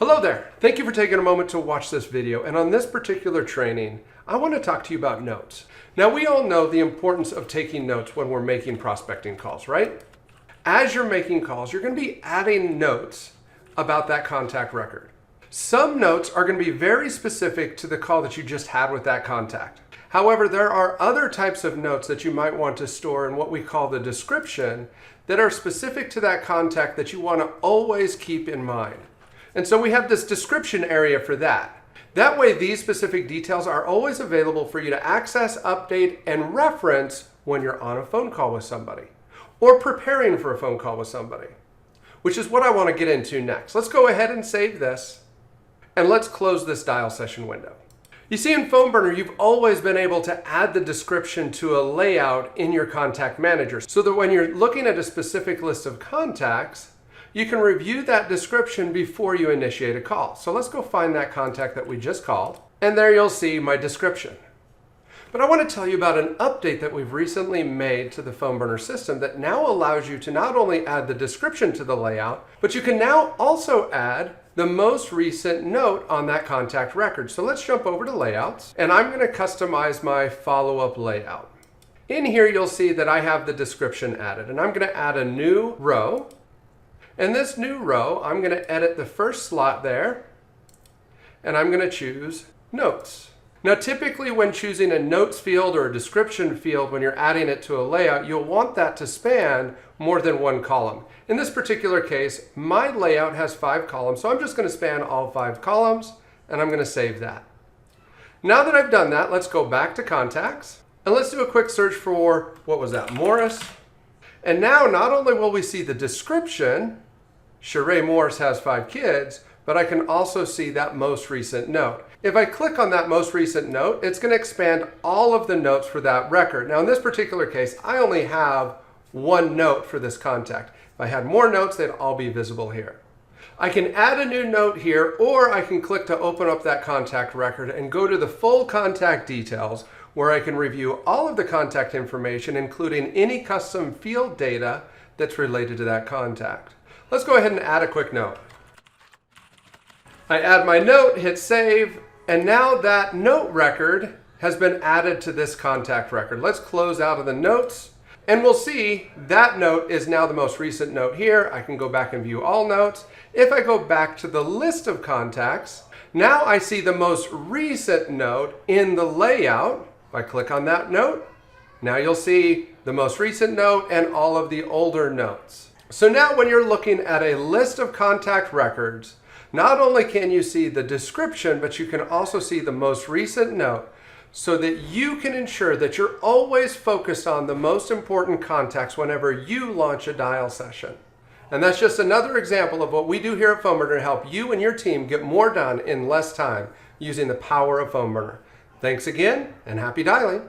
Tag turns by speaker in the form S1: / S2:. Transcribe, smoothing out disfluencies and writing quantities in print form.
S1: Hello there. Thank you for taking a moment to watch this video. And on this particular training, I want to talk to you about notes. Now, we all know the importance of taking notes when we're making prospecting calls, right? As you're making calls, you're going to be adding notes about that contact record. Some notes are going to be very specific to the call that you just had with that contact. However, there are other types of notes that you might want to store in what we call the description that are specific to that contact that you want to always keep in mind. And so we have this description area for that. That way, these specific details are always available for you to access, update, and reference when you're on a phone call with somebody or preparing for a phone call with somebody, which is what I want to get into next. Let's go ahead and save this, and let's close this dial session window. You see, in PhoneBurner, you've always been able to add the description to a layout in your contact manager so that when you're looking at a specific list of contacts, you can review that description before you initiate a call. So let's go find that contact that we just called, and there you'll see my description. But I want to tell you about an update that we've recently made to the PhoneBurner system that now allows you to not only add the description to the layout, but you can now also add the most recent note on that contact record. So let's jump over to layouts, and I'm going to customize my follow-up layout. In here, you'll see that I have the description added, and I'm going to add a new row. In this new row, I'm going to edit the first slot there, and I'm going to choose Notes. Now, typically when choosing a Notes field or a description field, when you're adding it to a layout, you'll want that to span more than one column. In this particular case, my layout has 5 columns, so I'm just going to span all 5 columns, and I'm going to save that. Now that I've done that, let's go back to Contacts, and let's do a quick search for, what was that, Morris. And now not only will we see the description, Sheree Morris has 5 kids, but I can also see that most recent note. If I click on that most recent note, it's going to expand all of the notes for that record. Now in this particular case, I only have 1 note for this contact. If I had more notes, they'd all be visible here. I can add a new note here, or I can click to open up that contact record and go to the full contact details, where I can review all of the contact information, including any custom field data that's related to that contact. Let's go ahead and add a quick note. I add my note, hit save, and now that note record has been added to this contact record. Let's close out of the notes, and we'll see that note is now the most recent note here. I can go back and view all notes. If I go back to the list of contacts, now I see the most recent note in the layout. If I click on that note, now you'll see the most recent note and all of the older notes. So now when you're looking at a list of contact records, not only can you see the description, but you can also see the most recent note so that you can ensure that you're always focused on the most important contacts whenever you launch a dial session. And that's just another example of what we do here at PhoneBurner to help you and your team get more done in less time using the power of PhoneBurner. Thanks again, and happy dialing.